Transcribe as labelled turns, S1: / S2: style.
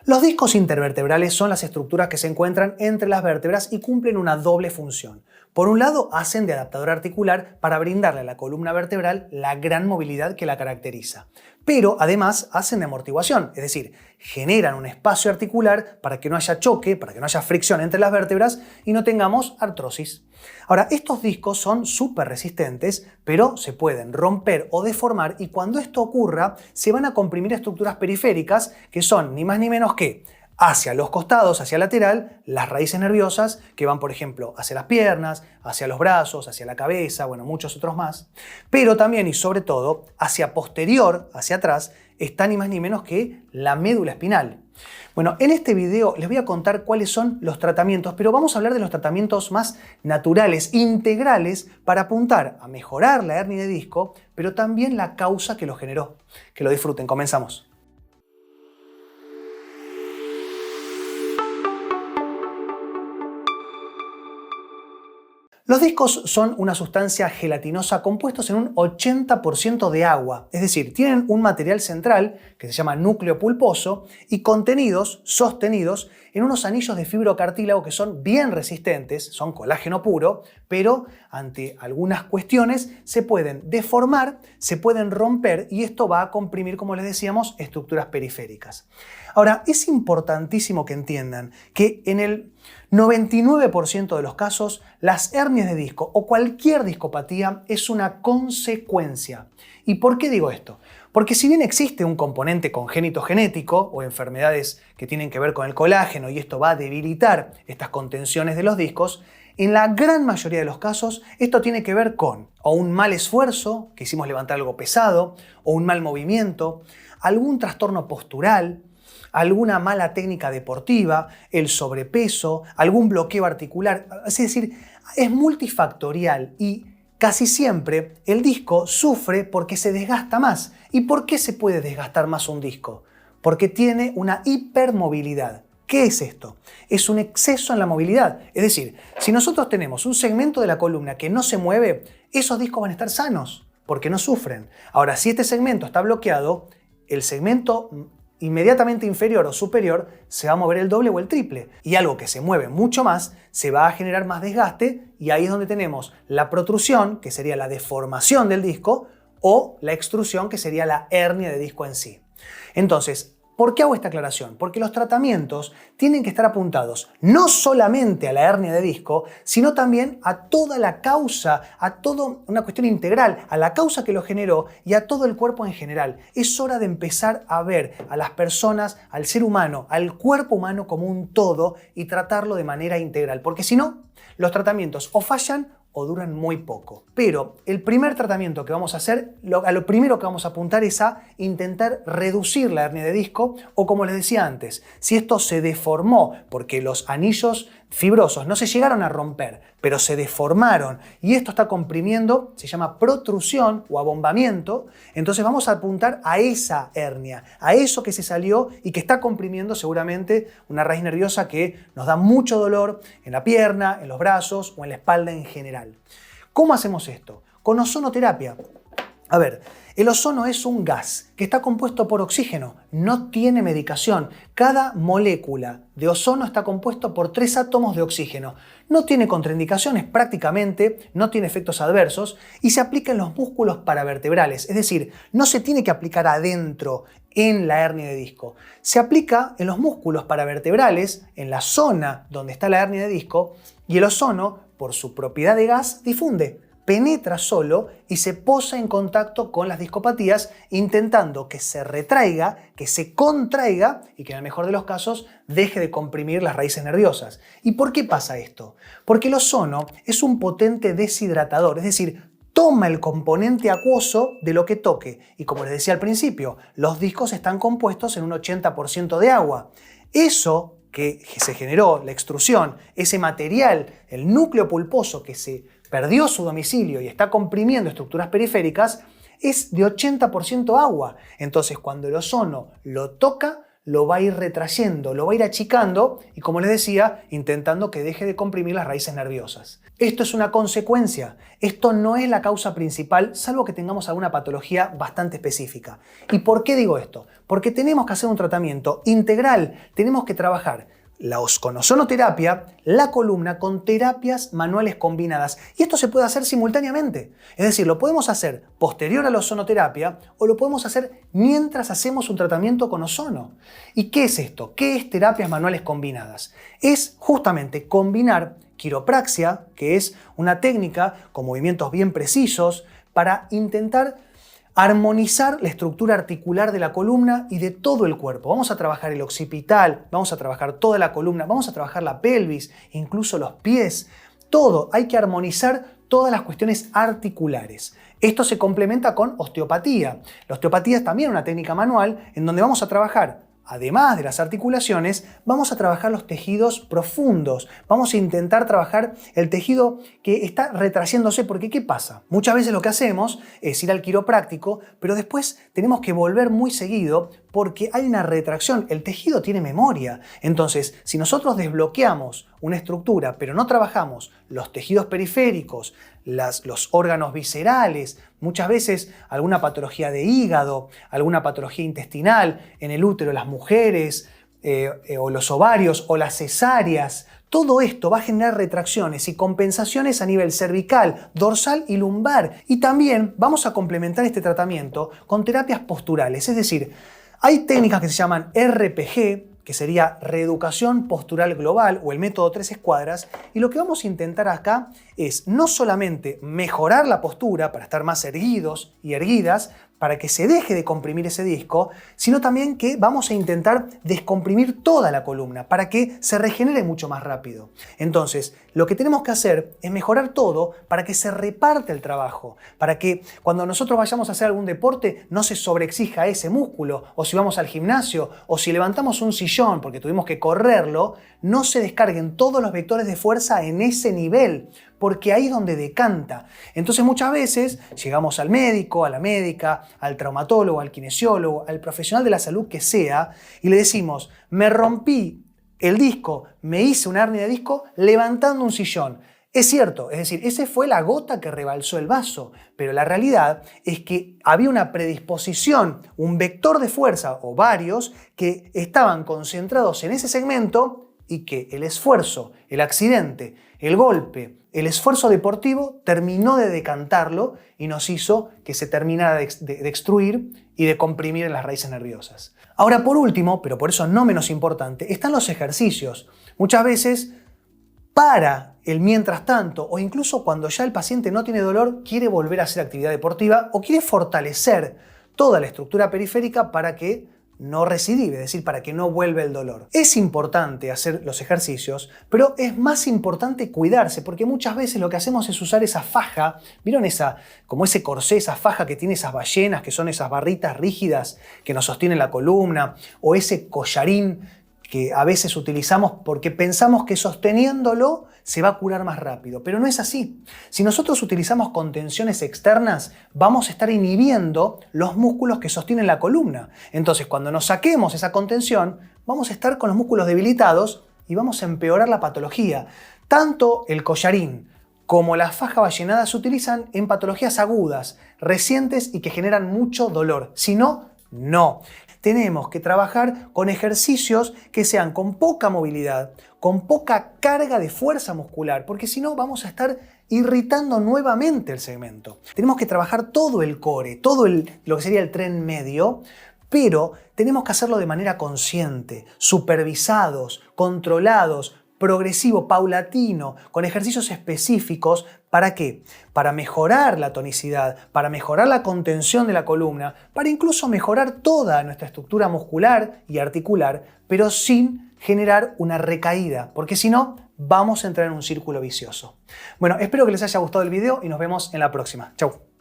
S1: Los discos intervertebrales son las estructuras que se encuentran entre las vértebras y cumplen una doble función. Por un lado, hacen de adaptador articular para brindarle a la columna vertebral la gran movilidad que la caracteriza. Pero además hacen de amortiguación, es decir, generan un espacio articular para que no haya choque, para que no haya fricción entre las vértebras y no tengamos artrosis. Ahora, estos discos son súper resistentes, pero se pueden romper o deformar y cuando esto ocurra se van a comprimir estructuras periféricas que son ni más ni menos que hacia los costados, hacia lateral, las raíces nerviosas que van, por ejemplo, hacia las piernas, hacia los brazos, hacia la cabeza, bueno, muchos otros más. Pero también y sobre todo, hacia posterior, hacia atrás, está ni más ni menos que la médula espinal. Bueno, en este video les voy a contar cuáles son los tratamientos, pero vamos a hablar de los tratamientos más naturales, integrales, para apuntar a mejorar la hernia de disco, pero también la causa que lo generó. Que lo disfruten, comenzamos. Los discos son una sustancia gelatinosa compuestos en un 80% de agua, es decir, tienen un material central que se llama núcleo pulposo y sostenidos en unos anillos de fibrocartílago que son bien resistentes, son colágeno puro, pero ante algunas cuestiones se pueden deformar, se pueden romper y esto va a comprimir, como les decíamos, estructuras periféricas. Ahora, es importantísimo que entiendan que en el 99% de los casos, las hernias de disco o cualquier discopatía es una consecuencia. ¿Y por qué digo esto? Porque si bien existe un componente congénito genético o enfermedades que tienen que ver con el colágeno y esto va a debilitar estas contenciones de los discos, en la gran mayoría de los casos esto tiene que ver con o un mal esfuerzo, que hicimos levantar algo pesado, o un mal movimiento, algún trastorno postural, alguna mala técnica deportiva, el sobrepeso, algún bloqueo articular. Es decir, es multifactorial y casi siempre el disco sufre porque se desgasta más. ¿Y por qué se puede desgastar más un disco? Porque tiene una hipermovilidad. ¿Qué es esto? Es un exceso en la movilidad. Es decir, si nosotros tenemos un segmento de la columna que no se mueve, esos discos van a estar sanos porque no sufren. Ahora, si este segmento está bloqueado, el segmento inmediatamente inferior o superior se va a mover el doble o el triple. Y algo que se mueve mucho más, se va a generar más desgaste y ahí es donde tenemos la protrusión, que sería la deformación del disco, o la extrusión, que sería la hernia de disco en sí. Entonces, ¿por qué hago esta aclaración? Porque los tratamientos tienen que estar apuntados no solamente a la hernia de disco, sino también a toda la causa, a toda una cuestión integral, a la causa que lo generó y a todo el cuerpo en general. Es hora de empezar a ver a las personas, al ser humano, al cuerpo humano como un todo y tratarlo de manera integral, porque si no, los tratamientos o fallan o duran muy poco. Pero el primer tratamiento que vamos a hacer, a lo primero que vamos a apuntar es a intentar reducir la hernia de disco o, como les decía antes, si esto se deformó porque los anillos fibrosos no se llegaron a romper, pero se deformaron y esto está comprimiendo, se llama protrusión o abombamiento, entonces vamos a apuntar a esa hernia, a eso que se salió y que está comprimiendo seguramente una raíz nerviosa que nos da mucho dolor en la pierna, en los brazos o en la espalda en general. ¿Cómo hacemos esto? Con ozonoterapia. A ver, el ozono es un gas que está compuesto por oxígeno, no tiene medicación. Cada molécula de ozono está compuesto por 3 átomos de oxígeno. No tiene contraindicaciones prácticamente, no tiene efectos adversos y se aplica en los músculos paravertebrales. Es decir, no se tiene que aplicar adentro en la hernia de disco. Se aplica en los músculos paravertebrales, en la zona donde está la hernia de disco y el ozono, por su propiedad de gas, difunde. Penetra solo y se posa en contacto con las discopatías intentando que se retraiga, que se contraiga y que en el mejor de los casos deje de comprimir las raíces nerviosas. ¿Y por qué pasa esto? Porque el ozono es un potente deshidratador, es decir, toma el componente acuoso de lo que toque y como les decía al principio, los discos están compuestos en un 80% de agua. Eso que se generó, la extrusión, ese material, el núcleo pulposo que se perdió su domicilio y está comprimiendo estructuras periféricas, es de 80% agua. Entonces, cuando el ozono lo toca, lo va a ir retrayendo, lo va a ir achicando y, como les decía, intentando que deje de comprimir las raíces nerviosas. Esto es una consecuencia, esto no es la causa principal, salvo que tengamos alguna patología bastante específica. ¿Y por qué digo esto? Porque tenemos que hacer un tratamiento integral, tenemos que trabajar con ozonoterapia, la columna con terapias manuales combinadas. Y esto se puede hacer simultáneamente. Es decir, lo podemos hacer posterior a la ozonoterapia o lo podemos hacer mientras hacemos un tratamiento con ozono. ¿Y qué es esto? ¿Qué es terapias manuales combinadas? Es justamente combinar quiropraxia, que es una técnica con movimientos bien precisos para intentar armonizar la estructura articular de la columna y de todo el cuerpo. Vamos a trabajar el occipital, vamos a trabajar toda la columna, vamos a trabajar la pelvis, incluso los pies. Todo, hay que armonizar todas las cuestiones articulares. Esto se complementa con osteopatía. La osteopatía es también una técnica manual en donde vamos a trabajar, además de las articulaciones, vamos a trabajar los tejidos profundos. Vamos a intentar trabajar el tejido que está retrayéndose, porque ¿qué pasa? Muchas veces lo que hacemos es ir al quiropráctico, pero después tenemos que volver muy seguido porque hay una retracción. El tejido tiene memoria. Entonces, si nosotros desbloqueamos una estructura, pero no trabajamos los tejidos periféricos, los órganos viscerales, muchas veces alguna patología de hígado, alguna patología intestinal, en el útero, las mujeres, o los ovarios, o las cesáreas, todo esto va a generar retracciones y compensaciones a nivel cervical, dorsal y lumbar. Y también vamos a complementar este tratamiento con terapias posturales, es decir, hay técnicas que se llaman RPG, que sería reeducación postural global o el método 3 escuadras, y lo que vamos a intentar acá es no solamente mejorar la postura para estar más erguidos y erguidas, para que se deje de comprimir ese disco, sino también que vamos a intentar descomprimir toda la columna para que se regenere mucho más rápido. Entonces, lo que tenemos que hacer es mejorar todo para que se reparte el trabajo, para que cuando nosotros vayamos a hacer algún deporte no se sobreexija ese músculo, o si vamos al gimnasio, o si levantamos un sillón porque tuvimos que correrlo, no se descarguen todos los vectores de fuerza en ese nivel, porque ahí es donde decanta. Entonces muchas veces llegamos al médico, a la médica, al traumatólogo, al kinesiólogo, al profesional de la salud que sea, y le decimos, me rompí el disco, me hice una hernia de disco levantando un sillón. Es cierto, es decir, esa fue la gota que rebalsó el vaso, pero la realidad es que había una predisposición, un vector de fuerza o varios que estaban concentrados en ese segmento y que el esfuerzo, el accidente, el golpe, el esfuerzo deportivo terminó de decantarlo y nos hizo que se terminara de extruir y de comprimir en las raíces nerviosas. Ahora, por último, pero por eso no menos importante, están los ejercicios. Muchas veces, para el mientras tanto, o incluso cuando ya el paciente no tiene dolor, quiere volver a hacer actividad deportiva o quiere fortalecer toda la estructura periférica para que no recidive, es decir, para que no vuelva el dolor. Es importante hacer los ejercicios, pero es más importante cuidarse, porque muchas veces lo que hacemos es usar esa faja, ¿vieron como ese corsé, esa faja que tiene esas ballenas, que son esas barritas rígidas que nos sostienen la columna, o ese collarín que a veces utilizamos porque pensamos que sosteniéndolo se va a curar más rápido, pero no es así. Si nosotros utilizamos contenciones externas, vamos a estar inhibiendo los músculos que sostienen la columna. Entonces, cuando nos saquemos esa contención, vamos a estar con los músculos debilitados y vamos a empeorar la patología. Tanto el collarín como la faja ballenada se utilizan en patologías agudas, recientes y que generan mucho dolor. Si no, no. Tenemos que trabajar con ejercicios que sean con poca movilidad, con poca carga de fuerza muscular, porque si no vamos a estar irritando nuevamente el segmento. Tenemos que trabajar todo el core, lo que sería el tren medio, pero tenemos que hacerlo de manera consciente, supervisados, controlados, progresivo, paulatino, con ejercicios específicos. ¿Para qué? Para mejorar la tonicidad, para mejorar la contención de la columna, para incluso mejorar toda nuestra estructura muscular y articular, pero sin generar una recaída, porque si no, vamos a entrar en un círculo vicioso. Bueno, espero que les haya gustado el video y nos vemos en la próxima. Chau.